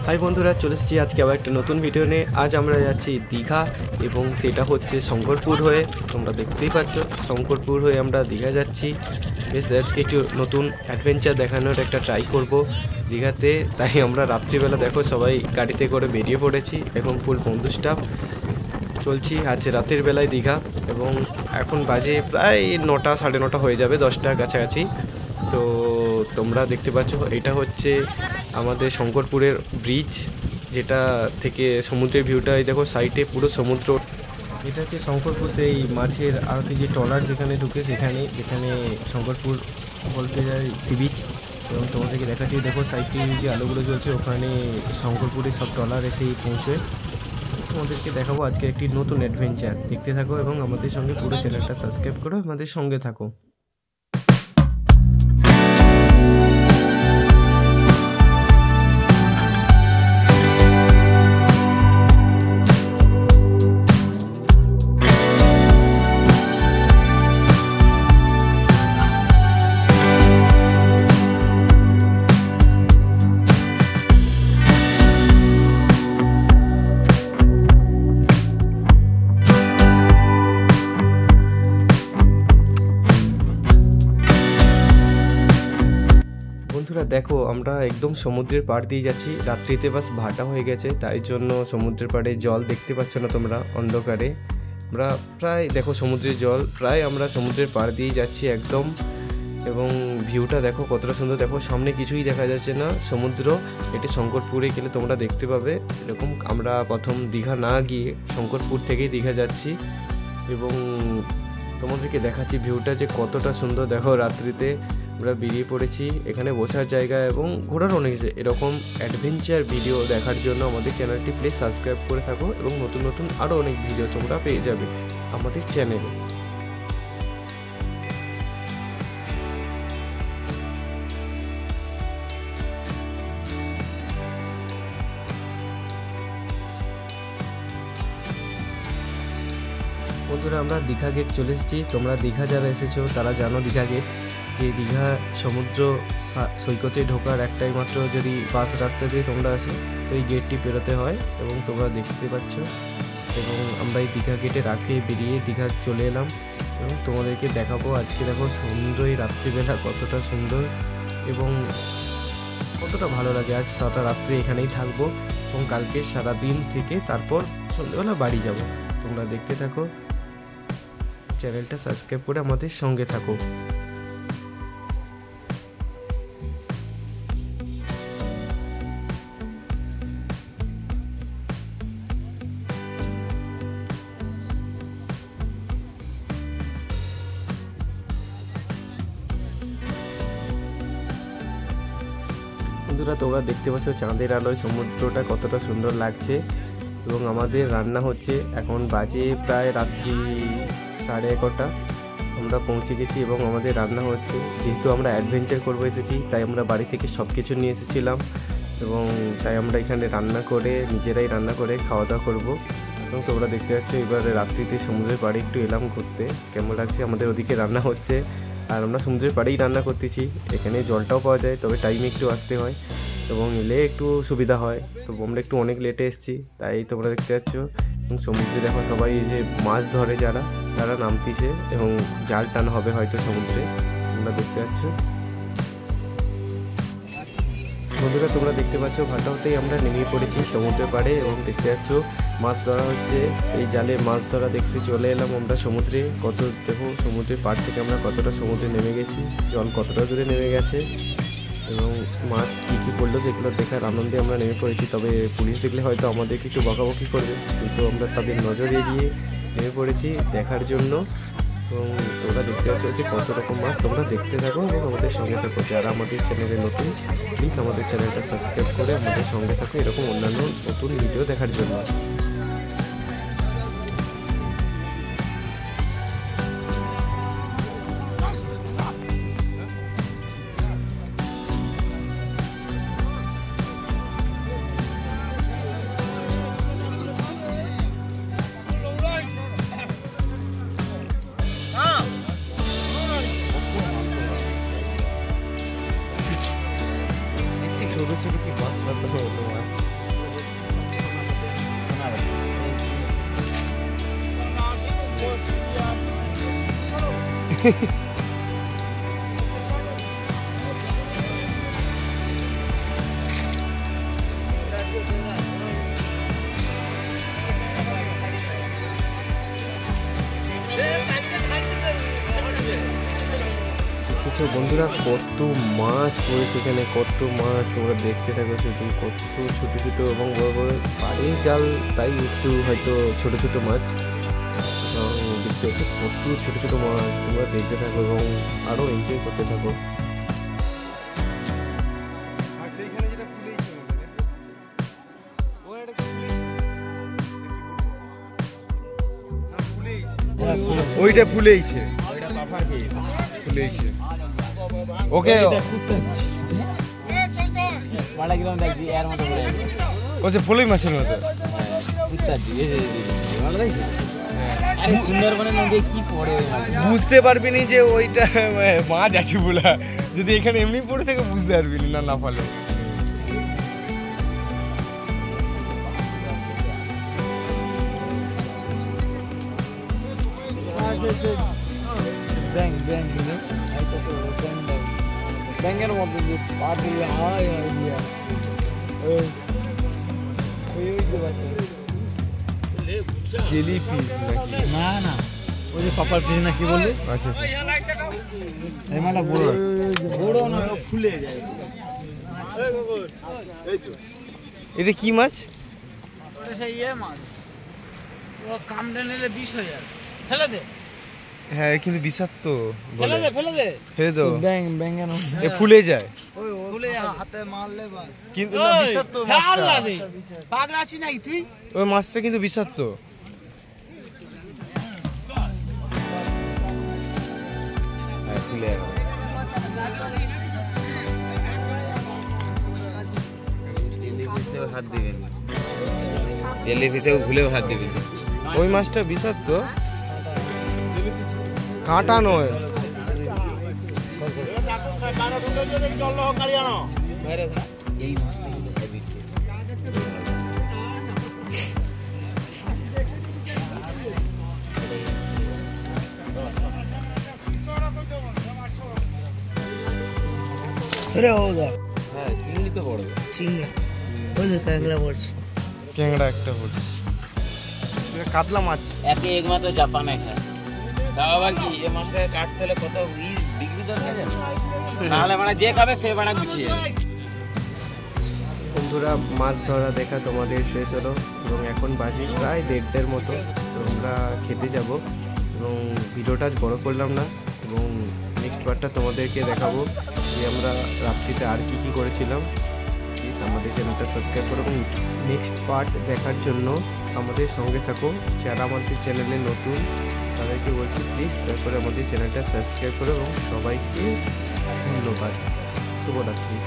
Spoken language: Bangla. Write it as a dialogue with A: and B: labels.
A: হাই বন্ধুরা, চলে এসেছি আজকে আবার একটা নতুন ভিডিও নিয়ে। আজ আমরা যাচ্ছি দীঘা এবং সেটা হচ্ছে শঙ্করপুর হয়ে। তোমরা দেখতেই পাচ্ছ শঙ্করপুর হয়ে আমরা দীঘা যাচ্ছি। বেশ আজকে একটু নতুন অ্যাডভেঞ্চার দেখানোর একটা ট্রাই করব দীঘাতে। তাই আমরা রাত্রিবেলা দেখো সবাই গাড়িতে করে বেরিয়ে পড়েছি, এখন ফুল বন্ধু স্টাফ চলছি আজ রাতের বেলায় দীঘা। এবং এখন বাজে প্রায় 9টা, 9:30 হয়ে যাবে, 10টার কাছাকাছি। তো তোমরা দেখতে পাচ্ছ এটা হচ্ছে আমাদের শঙ্করপুরের ব্রিজ, যেটা থেকে সমুদ্রের ভিউটা এই দেখো, সাইডে পুরো সমুদ্র। এটা হচ্ছে শঙ্করপুর সেই মাছের আড়তে যে ট্রলার যেখানে ঢুকে, যেখানে শঙ্করপুর বলতে যায় সি বিচ। এবং তোমাদেরকে দেখাচ্ছি, দেখো সাইডে যে আলোগুলো জ্বলছে, ওখানে শঙ্করপুরের সব ট্রলার এসেই পৌঁছয়। তোমাদেরকে দেখাবো আজকে একটি নতুন অ্যাডভেঞ্চার, দেখতে থাকো এবং আমাদের সঙ্গে পুরো চ্যানেলটা সাবস্ক্রাইব করো, আমাদের সঙ্গে থাকো। বন্ধুরা দেখো, আমরা একদম সমুদ্রের পাড় দিয়ে যাচ্ছি। রাত্রিতে বাস ভাটা হয়ে গেছে, তাই জন্য সমুদ্রের পাড়ে জল দেখতে পাচ্ছ না তোমরা অন্ধকারে। আমরা প্রায় দেখো সমুদ্রের জল, প্রায় আমরা সমুদ্রের পাড় দিয়েই যাচ্ছি একদম। এবং ভিউটা দেখো কতটা সুন্দর, দেখো সামনে কিছুই দেখা যাচ্ছে না সমুদ্র। এটি শঙ্করপুরে গেলে তোমরা দেখতে পাবে এরকম। আমরা প্রথম দীঘা না গিয়ে শঙ্করপুর থেকেই দীঘা যাচ্ছি এবং তোমাদেরকে দেখাচ্ছি ভিউটা যে কতটা সুন্দর। দেখো রাত্রিতে আমরা বেরিয়ে পড়েছি, এখানে বসার জায়গা এবং ঘোরার অনেক। এরকম অ্যাডভেঞ্চার ভিডিও দেখার জন্য আমাদের চ্যানেলটি প্লিজ সাবস্ক্রাইব করে থাকো এবং নতুন নতুন আরও অনেক ভিডিও তোমরা পেয়ে যাবে আমাদের চ্যানেলে। বন্ধুরা আমরা দীঘা গেট চলে এসেছি। তোমরা দীঘা যারা এসেছো তারা জানো দীঘা গেট, যে দীঘা সমুদ্র সৈকতে ঢোকার একটাই মাত্র যদি বাস রাস্তা দিয়ে তোমরা আসো তো এই গেটটি পেরোতে হয় এবং তোমরা দেখতে পাচ্ছ। এবং আমরা এই দীঘা গেটের আগে বেরিয়ে দীঘা চলে এলাম এবং তোমাদেরকে দেখাবো আজকে। দেখো সুন্দর এই রাত্রিবেলা কতটা সুন্দর এবং কতটা ভালো লাগে। আজ সারা রাত্রি এখানেই থাকবো এবং কালকে সারা দিন থেকে তারপর সন্ধ্যেবেলা বাড়ি যাব। তোমরা দেখতে থাকো, চ্যানেলটা সাবস্ক্রাইব করে আমাদের সঙ্গে থাকো। বন্ধুরা তোমরা দেখতে পাচ্ছ চাঁদের আলোয় সমুদ্রটা কতটা সুন্দর লাগছে। এবং আমাদের রান্না হচ্ছে, এখন বাজে প্রায় রাত্রি 11:30। আমরা পৌঁছে গেছি এবং আমাদের রান্না হচ্ছে। যেহেতু আমরা অ্যাডভেঞ্চার করবো এসেছি, তাই আমরা বাড়ি থেকে সব কিছু নিয়ে এসেছিলাম এবং তাই আমরা এখানে নিজেরাই রান্না করে খাওয়া দাওয়া করবো। এবং তোমরা দেখতে পাচ্ছ এবারে রাত্রিতে সমুদ্রের পাড়ে একটু এলাম ঘুরতে, কেমন লাগছে। আমাদের ওদিকে রান্না হচ্ছে আর আমরা সমুদ্রের পাড়েই রান্না করতেছি। এখানে জলটাও পাওয়া যায়, তবে টাইমে একটু আসতে হয় এবং এলে একটু সুবিধা হয়। তো আমরা একটু অনেক লেটে এসেছি, তাই তোমরা দেখতে পাচ্ছ। এবং সমুদ্রে দেখো সবাই যে মাছ ধরে তারা নামতিছে এবং জাল টানা হবে হয়তো সমুদ্রে, তোমরা দেখতে পাচ্ছ। বন্ধুরা তোমরা দেখতে পাচ্ছ ভাটা হতেই আমরা নেমে পড়েছি সমুদ্রের পাড়ে এবং দেখতে পাচ্ছ মাছ ধরা হচ্ছে। এই জালে মাছ ধরা দেখতে চলে এলাম আমরা সমুদ্রে। দেখো সমুদ্রের পাড় থেকে আমরা কতটা সমুদ্রে নেমে গেছি, জল কতটা দূরে নেমে গেছে এবং মাছ কী কী পড়লো সেগুলো দেখার আনন্দে আমরা নেমে পড়েছি। তবে পুলিশ দেখলে হয়তো আমাদেরকে একটু বকাবকি করবে, কিন্তু আমরা তাদের নজর এড়িয়ে নেমে পড়েছি দেখার জন্য। এবং তোমরা দেখতে পাচ্ছ যে কত রকম মাছ, তোমরা দেখতে থাকো এবং আমাদের সঙ্গে থাকো। যারা আমাদের চ্যানেলে নতুন, প্লিজ আমাদের চ্যানেলটা সাবস্ক্রাইব করে আমাদের সঙ্গে থাকো এরকম অন্যান্য নতুন ভিডিও দেখার জন্য। ছোট ছোট কি মাছ মারতে হলো মাছ। কিছু বন্ধুরা কত মাছ পড়েছে এখানে, কত মাছ তোমরা দেখতে থাকো শুধু, কত ছোট ছোট এবং বড় বড় পাড়ির জাল, তাই একটু হয়তো ছোট ছোট মাছ এবং দেখতে হচ্ছে কত ছোট ছোট মাছ। তোমরা দেখতে থাকো এবং আরো এনজয় করতে থাকো।
B: ওইটা ফুলেইছে, ফুলেইছে ওকে ওসে ফুলই মাছের মতো। বুঝতে পারবি নি যে ওইটা মাছ আছে বলা, যদি এখানে এমনি পড়ে থেকে বুঝতে পারবি না না ফলে। ব্যাঙের মধ্যে জেলি পিস নাকি?
C: না না, ওই যে পাপার পিস না কি বললি?
B: আচ্ছা
C: এই মালা বড় বড় না, ফুলে যায়।
B: এটা কি মাছ?
C: ওটা সেই মাছ, ও কামড়ে নিলে বিষ হয়ে যায়। ফেলে দে।
B: হ্যাঁ কিন্তু বিষাক্ত।
C: ফেলে দে, ফেলে দে,
B: ফেলে দাও।
C: ব্যাঙের
B: এ ফুলে যায়,
C: ওই ফুলে হাতে মারলে বাস।
B: কিন্তু না বিষাক্ত
C: আল্লাহ রে, পাগলা আছিস নাকি তুই?
B: ওই মাছটা কিন্তু বিষাক্ত। ফুলে হাত দিবেন, জেলি ফিশেও ভুলেও হাত দিবেন। ওই মাছটা বিষাক্ত, কাঁটা নয়। চিংড়ি তো বড়, ক্যাংড়া একটা পড়ছে, কাতলা মাছ।
D: একে একমাত্র জাপানে খায়। তাও আবার কি এই মাছটা কাটতে হলে কত ডিগ্রি দরকার জানো? নাহলে মানে যে খাবে সে বানা গুছিয়ে যাবে।
A: বন্ধুরা মাছ ধরা দেখা তোমাদের শেষ হলো এবং এখন বাজে প্রায় 1:30-র মতো। তো আমরা খেতে যাব এবং ভিডিওটা আজ বড় করলাম না এবং নেক্সট পার্টটা তোমাদেরকে দেখাবো যে আমরা রাত্রিতে আর কি করেছিলাম। প্লিজ আমাদের চ্যানেলটা সাবস্ক্রাইব করো এবং নেক্সট পার্ট দেখার জন্য আমাদের সঙ্গে থাকো। যারা আমাদের চ্যানেলে নতুন তাদেরকে বলছি প্লিজ তারপরে আমাদের চ্যানেলটা সাবস্ক্রাইব করো এবং সবাইকে ধন্যবাদ। শুভরাত্রি।